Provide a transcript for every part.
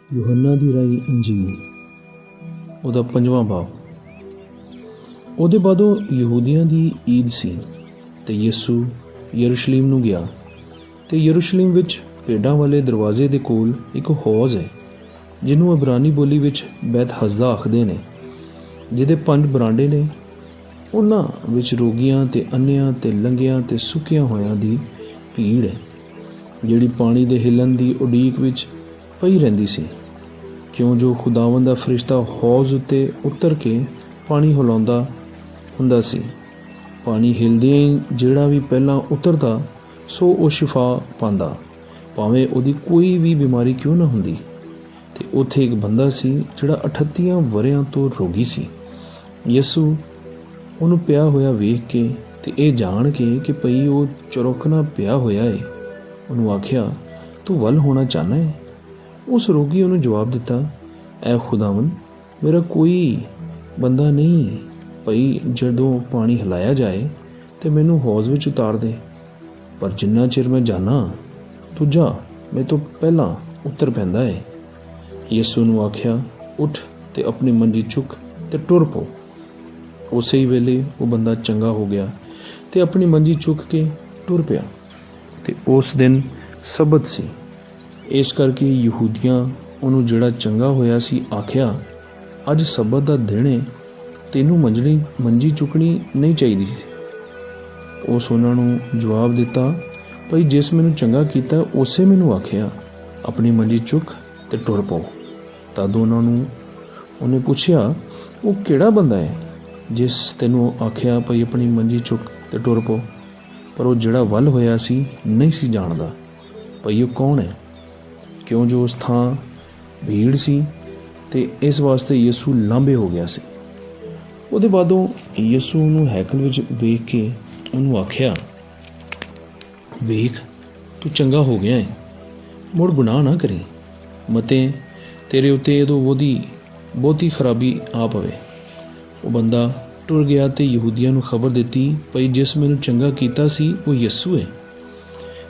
यूहन्ना दी राई अंजील ਉਹਦਾ 5ਵਾਂ ਬਾਬ। ਉਹਦੇ ਬਾਅਦੋਂ ਯਹੂਦੀਆਂ ਦੀ ਈਦ ਸੀ ਅਤੇ ਯਿਸੂ ਯਰੂਸ਼ਲਮ ਨੂੰ ਗਿਆ। ਅਤੇ ਯਰੂਸ਼ਲਮ ਵਿੱਚ ਭੇਡਾਂ ਵਾਲੇ ਦਰਵਾਜ਼ੇ ਦੇ ਕੋਲ ਇੱਕ ਹੌਜ਼ ਹੈ, ਜਿਹਨੂੰ ਇਬਰਾਨੀ ਬੋਲੀ ਵਿੱਚ ਬੈਤ ਹਸਦਾ ਆਖਦੇ ਨੇ, ਜਿਹਦੇ 5 ਬਰਾਂਡੇ ਨੇ। ਉਹਨਾਂ ਵਿੱਚ ਰੋਗੀਆਂ ਅਤੇ ਅੰਨ੍ਹਿਆਂ ਅਤੇ ਲੰਗਿਆਂ ਅਤੇ ਸੁੱਕਿਆਂ ਹੋਇਆਂ ਦੀ ਭੀੜ ਹੈ, ਜਿਹੜੀ ਪਾਣੀ ਦੇ ਹਿੱਲਣ ਦੀ ਉਡੀਕ ਵਿੱਚ ਪਈ ਰਹਿੰਦੀ ਸੀ, ਕਿਉਂ ਜੋ ਖੁਦਾਵੰਦ ਦਾ ਫਰਿਸ਼ਤਾ ਹੌਜ਼ ਉੱਤੇ ਉਤਰ ਕੇ ਪਾਣੀ ਹਿਲਾਉਂਦਾ ਹੁੰਦਾ ਸੀ। ਪਾਣੀ ਹਿਲਦਿਆਂ ਹੀ ਜਿਹੜਾ ਵੀ ਪਹਿਲਾਂ ਉਤਰਦਾ ਸੋ ਉਹ ਸ਼ਿਫਾ ਪਾਉਂਦਾ, ਭਾਵੇਂ ਉਹਦੀ ਕੋਈ ਵੀ ਬਿਮਾਰੀ ਕਿਉਂ ਨਾ ਹੁੰਦੀ। ਅਤੇ ਉੱਥੇ ਇੱਕ ਬੰਦਾ ਸੀ ਜਿਹੜਾ 38 ਵਰ੍ਹਿਆਂ ਤੋਂ ਰੋਗੀ ਸੀ। ਯਿਸੂ ਉਹਨੂੰ ਪਿਆ ਹੋਇਆ ਵੇਖ ਕੇ ਅਤੇ ਇਹ ਜਾਣ ਕੇ ਕਿ ਭਈ ਉਹ ਚਰੋਕਣਾ ਪਿਆ ਹੋਇਆ ਹੈ, ਉਹਨੂੰ ਆਖਿਆ, ਤੂੰ ਵੱਲ ਹੋਣਾ ਚਾਹੁੰਦਾ ਹੈ? ਉਸ ਰੋਗੀ ਉਹਨੂੰ ਜਵਾਬ ਦਿੱਤਾ, ਐ ਖੁਦਾਵੰਦ, ਮੇਰਾ ਕੋਈ ਬੰਦਾ ਨਹੀਂ ਭਈ ਜਦੋਂ ਪਾਣੀ ਹਿਲਾਇਆ ਜਾਏ ਅਤੇ ਮੈਨੂੰ ਹੌਜ਼ ਵਿੱਚ ਉਤਾਰ ਦੇ, ਪਰ ਜਿੰਨਾ ਚਿਰ ਮੈਂ ਜਾਣਾ ਦੂਜਾ ਮੇਰੇ ਤੋਂ ਪਹਿਲਾਂ ਉਤਰ ਪੈਂਦਾ ਹੈ। ਯਿਸੂ ਨੂੰ ਆਖਿਆ, ਉੱਠ ਅਤੇ ਆਪਣੀ ਮੰਜੀ ਚੁੱਕ ਅਤੇ ਟੁਰ ਪਓ। ਉਸੇ ਹੀ ਵੇਲੇ ਉਹ ਬੰਦਾ ਚੰਗਾ ਹੋ ਗਿਆ ਅਤੇ ਆਪਣੀ ਮੰਜੀ ਚੁੱਕ ਕੇ ਟੁਰ ਪਿਆ। ਅਤੇ ਉਸ ਦਿਨ ਸਬਤ ਸੀ, ਇਸ ਕਰਕੇ ਯਹੂਦੀਆਂ ਉਹਨੂੰ ਜਿਹੜਾ ਚੰਗਾ ਹੋਇਆ ਸੀ ਆਖਿਆ, ਅੱਜ ਸਬਤ ਦਾ ਦਿਨ ਹੈ, ਤੈਨੂੰ ਮੰਜੀ ਚੁੱਕਣੀ ਨਹੀਂ ਚਾਹੀਦੀ ਸੀ। ਉਸ ਉਹਨਾਂ ਨੂੰ ਜਵਾਬ ਦਿੱਤਾ, ਭਈ ਜਿਸ ਮੈਨੂੰ ਚੰਗਾ ਕੀਤਾ ਉਸੇ ਮੈਨੂੰ ਆਖਿਆ, ਆਪਣੀ ਮੰਜੀ ਚੁੱਕ ਅਤੇ ਟੁਰ ਪਓ। ਤਦ ਉਹਨਾਂ ਨੂੰ ਉਹਨੇ ਪੁੱਛਿਆ, ਉਹ ਕਿਹੜਾ ਬੰਦਾ ਹੈ ਜਿਸ ਤੈਨੂੰ ਆਖਿਆ ਭਈ ਆਪਣੀ ਮੰਜੀ ਚੁੱਕ ਅਤੇ ਟੁਰ ਪਓ? ਪਰ ਉਹ ਜਿਹੜਾ ਵੱਲ ਹੋਇਆ ਸੀ ਨਹੀਂ ਸੀ ਜਾਣਦਾ ਭਈ ਉਹ ਕੌਣ ਹੈ, ਕਿਉਂ ਜੋ ਉਸ ਥਾਂ ਭੀੜ ਸੀ, ਅਤੇ ਇਸ ਵਾਸਤੇ ਯਿਸੂ ਲਾਂਭੇ ਹੋ ਗਿਆ ਸੀ। ਉਹਦੇ ਬਾਅਦੋਂ ਯਿਸੂ ਨੂੰ ਹੈਕਲ ਵਿੱਚ ਵੇਖ ਕੇ ਉਹਨੂੰ ਆਖਿਆ, ਵੇਖ ਤੂੰ ਚੰਗਾ ਹੋ ਗਿਆ ਹੈ, ਮੁੜ ਗੁਨਾਹ ਨਾ ਕਰੀ, ਮਤੇ ਤੇਰੇ ਉੱਤੇ ਉਦੋਂ ਬਹੁਤੀ ਖਰਾਬੀ ਆ ਪਵੇ। ਉਹ ਬੰਦਾ ਟੁਰ ਗਿਆ ਅਤੇ ਯਹੂਦੀਆਂ ਨੂੰ ਖਬਰ ਦਿੱਤੀ, ਭਈ ਜਿਸ ਮੈਨੂੰ ਚੰਗਾ ਕੀਤਾ ਸੀ ਉਹ ਯਿਸੂ ਹੈ।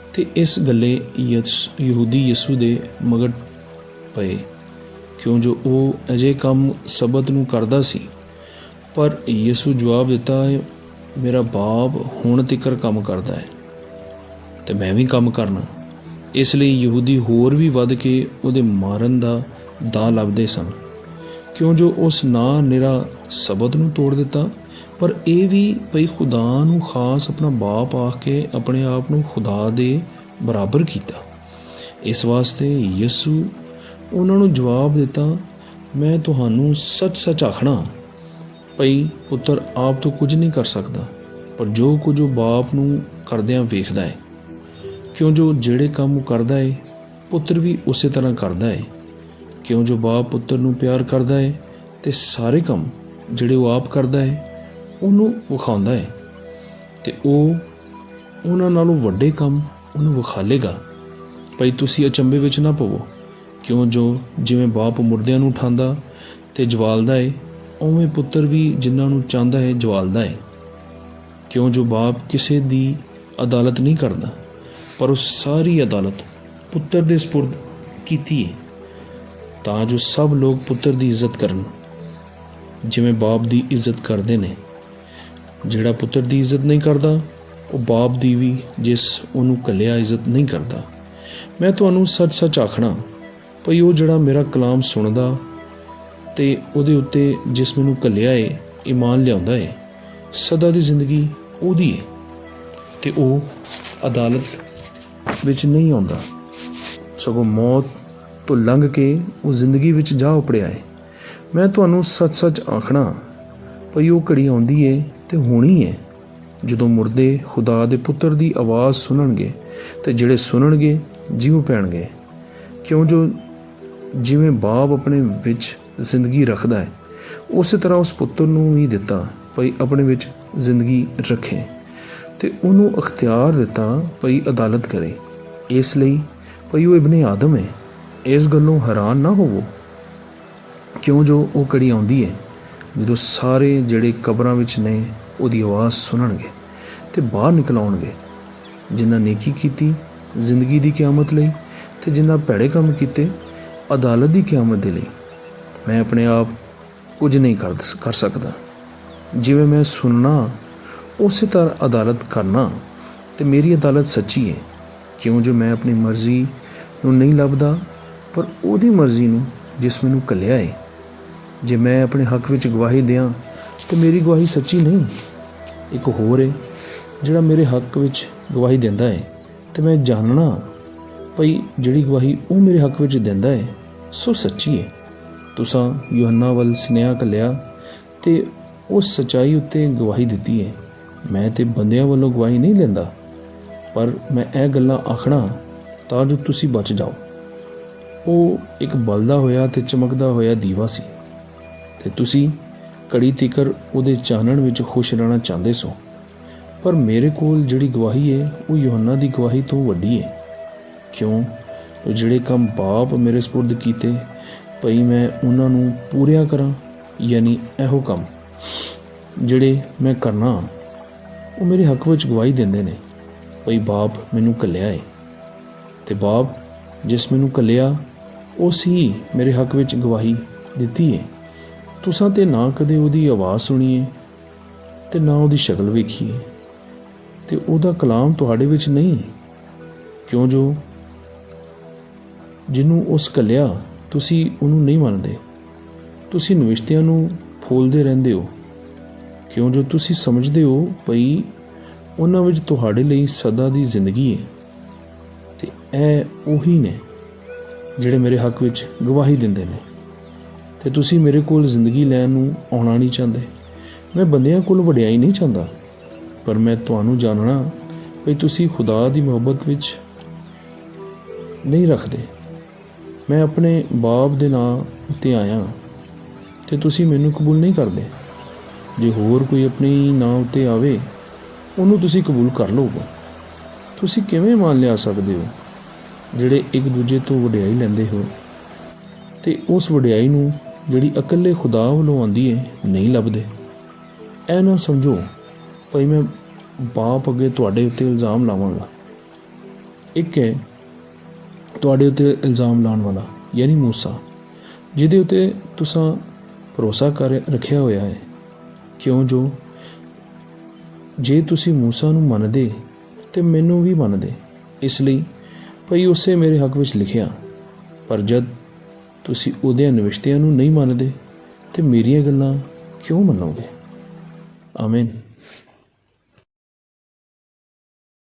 ਅਤੇ ਇਸ ਗੱਲੇ ਯਹੂਦੀ ਯਿਸੂ ਦੇ ਮਗਰ ਪਏ, ਕਿਉਂ ਜੋ ਉਹ ਅਜੇ ਕੰਮ ਸਬਤ ਨੂੰ ਕਰਦਾ ਸੀ। ਪਰ ਯਿਸੂ ਜਵਾਬ ਦਿੱਤਾ, ਮੇਰਾ ਬਾਪ ਹੁਣ ਤੀਕਰ ਕੰਮ ਕਰਦਾ ਹੈ ਅਤੇ ਮੈਂ ਵੀ ਕੰਮ ਕਰਨਾ। ਇਸ ਲਈ ਯਹੂਦੀ ਹੋਰ ਵੀ ਵੱਧ ਕੇ ਉਹਦੇ ਮਾਰਨ ਦਾ ਦਾਅ ਲੱਭਦੇ ਸਨ, ਕਿਉਂ ਜੋ ਉਸ ਨਾ ਨਿਰਾ ਸਬਤ ਨੂੰ ਤੋੜ ਦਿੱਤਾ, ਪਰ ਇਹ ਵੀ ਭਈ ਖੁਦਾ ਨੂੰ ਖਾਸ ਆਪਣਾ ਬਾਪ ਆਖ ਕੇ ਆਪਣੇ ਆਪ ਨੂੰ ਖੁਦਾ ਦੇ ਬਰਾਬਰ ਕੀਤਾ। ਇਸ ਵਾਸਤੇ ਯਿਸੂ ਉਹਨਾਂ ਨੂੰ ਜਵਾਬ ਦਿੱਤਾ, ਮੈਂ ਤੁਹਾਨੂੰ ਸੱਚ ਆਖਣਾ, ਭਈ ਪੁੱਤਰ ਆਪ ਤੋਂ ਕੁਝ ਨਹੀਂ ਕਰ ਸਕਦਾ, ਪਰ ਜੋ ਕੁਝ ਉਹ ਬਾਪ ਨੂੰ ਕਰਦਿਆਂ ਵੇਖਦਾ ਹੈ, ਕਿਉਂ ਜੋ ਜਿਹੜੇ ਕੰਮ ਉਹ ਕਰਦਾ ਹੈ ਪੁੱਤਰ ਵੀ ਉਸੇ ਤਰ੍ਹਾਂ ਕਰਦਾ ਹੈ, ਕਿਉਂ ਜੋ ਬਾਪ ਪੁੱਤਰ ਨੂੰ ਪਿਆਰ ਕਰਦਾ ਹੈ ਅਤੇ ਸਾਰੇ ਕੰਮ ਜਿਹੜੇ ਉਹ ਆਪ ਕਰਦਾ ਹੈ ਉਹਨੂੰ ਵਿਖਾਉਂਦਾ ਹੈ, ਅਤੇ ਉਹ ਉਹਨਾਂ ਨਾਲੋਂ ਵੱਡੇ ਕੰਮ ਉਹਨੂੰ ਵਿਖਾਲੇਗਾ। ਭਈ ਤੁਸੀਂ ਅਚੰਭੇ ਵਿੱਚ ਨਾ ਪਵੋ, ਕਿਉਂ ਜੋ ਜਿਵੇਂ ਬਾਪ ਮੁਰਦਿਆਂ ਨੂੰ ਉਠਾਉਂਦਾ ਅਤੇ ਜਵਾਲਦਾ ਹੈ, ਉਵੇਂ ਪੁੱਤਰ ਵੀ ਜਿਨ੍ਹਾਂ ਨੂੰ ਚਾਹੁੰਦਾ ਹੈ ਜਵਾਲਦਾ ਹੈ। ਕਿਉਂ ਜੋ ਬਾਪ ਕਿਸੇ ਦੀ ਅਦਾਲਤ ਨਹੀਂ ਕਰਦਾ, ਪਰ ਉਸ ਸਾਰੀ ਅਦਾਲਤ ਪੁੱਤਰ ਦੇ ਸਪੁਰਦ ਕੀਤੀ ਹੈ, ਤਾਂ ਜੋ ਸਭ ਲੋਕ ਪੁੱਤਰ ਦੀ ਇੱਜ਼ਤ ਕਰਨ, ਜਿਵੇਂ ਬਾਪ ਦੀ ਇੱਜ਼ਤ ਕਰਦੇ ਨੇ। ਜਿਹੜਾ ਪੁੱਤਰ ਦੀ ਇੱਜ਼ਤ ਨਹੀਂ ਕਰਦਾ ਉਹ ਬਾਪ ਦੀ ਵੀ ਜਿਸ ਉਹਨੂੰ ਘੱਲਿਆ ਇੱਜ਼ਤ ਨਹੀਂ ਕਰਦਾ। ਮੈਂ ਤੁਹਾਨੂੰ ਸੱਚ ਆਖਣਾ, ਭਈ ਉਹ ਜਿਹੜਾ ਮੇਰਾ ਕਲਾਮ ਸੁਣਦਾ ਅਤੇ ਉਹਦੇ ਉੱਤੇ ਜਿਸ ਮੈਨੂੰ ਘੱਲਿਆ ਏ ਈਮਾਨ ਲਿਆਉਂਦਾ ਏ, ਸਦਾ ਦੀ ਜ਼ਿੰਦਗੀ ਉਹਦੀ ਹੈ, ਅਤੇ ਉਹ ਅਦਾਲਤ ਵਿੱਚ ਨਹੀਂ ਆਉਂਦਾ, ਸਗੋਂ ਮੌਤ ਤੋਂ ਲੰਘ ਕੇ ਉਹ ਜ਼ਿੰਦਗੀ ਵਿੱਚ ਜਾ ਉਪੜਿਆ ਹੈ। ਮੈਂ ਤੁਹਾਨੂੰ ਸੱਚ ਆਖਣਾ, ਭਈ ਉਹ ਘੜੀ ਆਉਂਦੀ ਏ ਅਤੇ ਹੋਣੀ ਹੈ, ਜਦੋਂ ਮੁਰਦੇ ਖੁਦਾ ਦੇ ਪੁੱਤਰ ਦੀ ਆਵਾਜ਼ ਸੁਣਨਗੇ, ਅਤੇ ਜਿਹੜੇ ਸੁਣਨਗੇ ਜੀਉ ਪੈਣਗੇ। ਕਿਉਂ ਜੋ ਜਿਵੇਂ ਬਾਪ ਆਪਣੇ ਵਿੱਚ ਜ਼ਿੰਦਗੀ ਰੱਖਦਾ ਹੈ, ਉਸੇ ਤਰ੍ਹਾਂ ਉਸ ਪੁੱਤਰ ਨੂੰ ਵੀ ਦਿੱਤਾ ਭਈ ਆਪਣੇ ਵਿੱਚ ਜ਼ਿੰਦਗੀ ਰੱਖੇ, ਅਤੇ ਉਹਨੂੰ ਅਖਤਿਆਰ ਦਿੱਤਾ ਭਈ ਅਦਾਲਤ ਕਰੇ। ਇਸ ਲਈ ਭਈ ਉਹ ਇਬਨੇ ਆਦਮ ਹੈ, ਇਸ ਗੱਲੋਂ ਹੈਰਾਨ ਨਾ ਹੋਵੋ, ਕਿਉਂ ਜੋ ਉਹ ਘੜੀ ਆਉਂਦੀ ਹੈ ਜਦੋਂ ਸਾਰੇ ਜਿਹੜੇ ਕਬਰਾਂ ਵਿੱਚ ਨੇ ਉਹਦੀ ਆਵਾਜ਼ ਸੁਣਨਗੇ ਅਤੇ ਬਾਹਰ ਨਿਕਲ ਆਉਣਗੇ, ਜਿਨ੍ਹਾਂ ਨੇਕੀ ਕੀਤੀ ਜ਼ਿੰਦਗੀ ਦੀ ਕਿਆਮਤ ਲਈ, ਅਤੇ ਜਿਨ੍ਹਾਂ ਭੈੜੇ ਕੰਮ ਕੀਤੇ ਅਦਾਲਤ ਦੀ ਕਿਆਮਤ ਦੇ ਲਈ ਮੈਂ ਆਪਣੇ ਆਪ ਕੁਝ ਨਹੀਂ ਕਰ ਸਕਦਾ। ਜਿਵੇਂ ਮੈਂ ਸੁਣਨਾ ਉਸੇ ਤਰ੍ਹਾਂ ਅਦਾਲਤ ਕਰਨਾ, ਤੇ ਮੇਰੀ ਅਦਾਲਤ ਸੱਚੀ ਹੈ, ਕਿਉਂ ਜੋ ਮੈਂ ਆਪਣੀ ਮਰਜ਼ੀ ਨੂੰ ਨਹੀਂ ਲੱਭਦਾ ਪਰ ਉਹਦੀ ਮਰਜ਼ੀ ਨੂੰ ਜਿਸ ਮੈਨੂੰ ਘੱਲਿਆ ਹੈ। ਜੇ ਮੈਂ ਆਪਣੇ ਹੱਕ ਵਿੱਚ ਗਵਾਹੀ ਦਿਆਂ ਤਾਂ ਮੇਰੀ ਗਵਾਹੀ ਸੱਚੀ ਨਹੀਂ। ਇੱਕ ਹੋਰ ਹੈ ਜਿਹੜਾ ਮੇਰੇ ਹੱਕ ਵਿੱਚ ਗਵਾਹੀ ਦਿੰਦਾ ਹੈ, ਅਤੇ ਮੈਂ ਜਾਣਨਾ ਭਈ ਜਿਹੜੀ ਗਵਾਹੀ ਉਹ ਮੇਰੇ ਹੱਕ ਵਿੱਚ ਦਿੰਦਾ ਹੈ ਸੋ ਸੱਚੀ ਹੈ। ਤੁਸਾਂ ਯੂਹੰਨਾ ਵੱਲ ਸੁਨੇਹਾ ਘੱਲਿਆ ਅਤੇ ਉਸ ਸੱਚਾਈ ਉੱਤੇ ਗਵਾਹੀ ਦਿੱਤੀ ਹੈ। ਮੈਂ ਤਾਂ ਬੰਦਿਆਂ ਵੱਲੋਂ ਗਵਾਹੀ ਨਹੀਂ ਲੈਂਦਾ, ਪਰ ਮੈਂ ਇਹ ਗੱਲਾਂ ਆਖਣਾ ਤਾਂ ਜੋ ਤੁਸੀਂ ਬਚ ਜਾਓ। ਉਹ ਇੱਕ ਬਲਦਾ ਹੋਇਆ ਅਤੇ ਚਮਕਦਾ ਹੋਇਆ ਦੀਵਾ ਸੀ, ਅਤੇ ਤੁਸੀਂ ਘੜੀ ਤੀਕਰ ਉਹਦੇ ਚਾਨਣ ਵਿੱਚ ਖੁਸ਼ ਰਹਿਣਾ ਚਾਹੁੰਦੇ ਸੋ। ਪਰ ਮੇਰੇ ਕੋਲ ਜਿਹੜੀ ਗਵਾਹੀ ਹੈ ਉਹ ਯੂਹੰਨਾ ਦੀ ਗਵਾਹੀ ਤੋਂ ਵੱਡੀ ਹੈ। ਕਿਉਂ? ਜਿਹੜੇ ਕੰਮ ਬਾਪ ਮੇਰੇ ਸਪੁਰਦ ਕੀਤੇ ਭਈ ਮੈਂ ਉਹਨਾਂ ਨੂੰ ਪੂਰਿਆ ਕਰਾਂ, ਯਾਨੀ ਇਹੋ ਕੰਮ ਜਿਹੜੇ ਮੈਂ ਕਰਨਾ ਉਹ ਮੇਰੇ ਹੱਕ ਵਿੱਚ ਗਵਾਹੀ ਦਿੰਦੇ ਨੇ ਭਈ ਬਾਪ ਮੈਨੂੰ ਘੱਲਿਆ ਹੈ, ਅਤੇ ਬਾਪ ਜਿਸ ਮੈਨੂੰ ਘੱਲਿਆ ਉਸ ਹੀ ਮੇਰੇ ਹੱਕ ਵਿੱਚ ਗਵਾਹੀ ਦਿੱਤੀ ਹੈ। ਤੁਸਾਂ ਤੇ ਨਾ ਕਦੇ ਉਹਦੀ ਆਵਾਜ਼ ਸੁਣੀ ਹੈ ਅਤੇ ਨਾ ਉਹਦੀ ਸ਼ਕਲ ਵੇਖੀ ਹੈ, ਅਤੇ ਉਹਦਾ ਕਲਾਮ ਤੁਹਾਡੇ ਵਿੱਚ ਨਹੀਂ, ਕਿਉਂ ਜੋ ਜਿਹਨੂੰ ਉਸ ਘੱਲਿਆ ਤੁਸੀਂ ਉਹਨੂੰ ਨਹੀਂ ਮੰਨਦੇ। ਤੁਸੀਂ ਨਵਿਸ਼ਤਿਆਂ ਨੂੰ ਫੋਲਦੇ ਰਹਿੰਦੇ ਹੋ, ਕਿਉਂ ਜੋ ਤੁਸੀਂ ਸਮਝਦੇ ਹੋ ਭਈ ਉਹਨਾਂ ਵਿੱਚ ਤੁਹਾਡੇ ਲਈ ਸਦਾ ਦੀ ਜ਼ਿੰਦਗੀ ਹੈ, ਅਤੇ ਇਹ ਉਹੀ ਨੇ ਜਿਹੜੇ ਮੇਰੇ ਹੱਕ ਵਿੱਚ ਗਵਾਹੀ ਦਿੰਦੇ ਨੇ। ਅਤੇ ਤੁਸੀਂ ਮੇਰੇ ਕੋਲ ਜ਼ਿੰਦਗੀ ਲੈਣ ਨੂੰ ਆਉਣਾ ਨਹੀਂ ਚਾਹੁੰਦੇ। ਮੈਂ ਬੰਦਿਆਂ ਕੋਲ ਵਡਿਆਈ ਨਹੀਂ ਚਾਹੁੰਦਾ, ਪਰ ਮੈਂ ਤੁਹਾਨੂੰ ਜਾਣਨਾ ਭਈ ਤੁਸੀਂ ਖੁਦਾ ਦੀ ਮੁਹੱਬਤ ਵਿੱਚ ਨਹੀਂ ਰੱਖਦੇ। ਮੈਂ ਆਪਣੇ ਬਾਪ ਦੇ ਨਾਂ ਉੱਤੇ ਆਇਆ ਅਤੇ ਤੁਸੀਂ ਮੈਨੂੰ ਕਬੂਲ ਨਹੀਂ ਕਰਦੇ। ਜੇ ਹੋਰ ਕੋਈ ਆਪਣੀ ਨਾਂ ਉੱਤੇ ਆਵੇ ਉਹਨੂੰ ਤੁਸੀਂ ਕਬੂਲ ਕਰ ਲਓਗੇ। ਤੁਸੀਂ ਕਿਵੇਂ ਮੰਨ ਲਿਆ ਸਕਦੇ ਹੋ ਜਿਹੜੇ ਇੱਕ ਦੂਜੇ ਤੋਂ ਵਡਿਆਈ ਲੈਂਦੇ ਹੋ ਅਤੇ ਉਸ ਵਡਿਆਈ ਨੂੰ ਜਿਹੜੀ ਇਕੱਲੇ ਖੁਦਾ ਵੱਲੋਂ ਆਉਂਦੀ ਹੈ ਨਹੀਂ ਲੱਭਦੇ। ਇਹ ਨਾ ਸਮਝੋ ਭਈ ਮੈਂ ਬਾਪ ਅੱਗੇ ਤੁਹਾਡੇ ਉੱਤੇ ਇਲਜ਼ਾਮ ਲਾਵਾਂਗਾ। ਇੱਕ ਹੈ ਤੁਹਾਡੇ ਉੱਤੇ ਇਲਜ਼ਾਮ ਲਾਉਣ ਵਾਲਾ, ਯਾਨੀ ਮੂਸਾ, ਜਿਹਦੇ ਉੱਤੇ ਤੁਸੀਂ ਭਰੋਸਾ ਕਰ ਰੱਖਿਆ ਹੋਇਆ ਹੈ। ਕਿਉਂ ਜੋ ਜੇ ਤੁਸੀਂ ਮੂਸਾ ਨੂੰ ਮੰਨਦੇ ਤਾਂ ਮੈਨੂੰ ਵੀ ਮੰਨਦੇ, ਇਸ ਲਈ ਭਈ ਉਸੇ ਮੇਰੇ ਹੱਕ ਵਿੱਚ ਲਿਖਿਆ। ਪਰ ਜਦ ਤੁਸੀਂ ਉਹਦੇ ਨਵਿਸ਼ਤਿਆਂ ਨੂੰ ਨਹੀਂ ਮੰਨਦੇ ਤਾਂ ਮੇਰੀਆਂ ਗੱਲਾਂ ਕਿਉਂ ਮੰਨੋਗੇ? ਆਮੀਨ।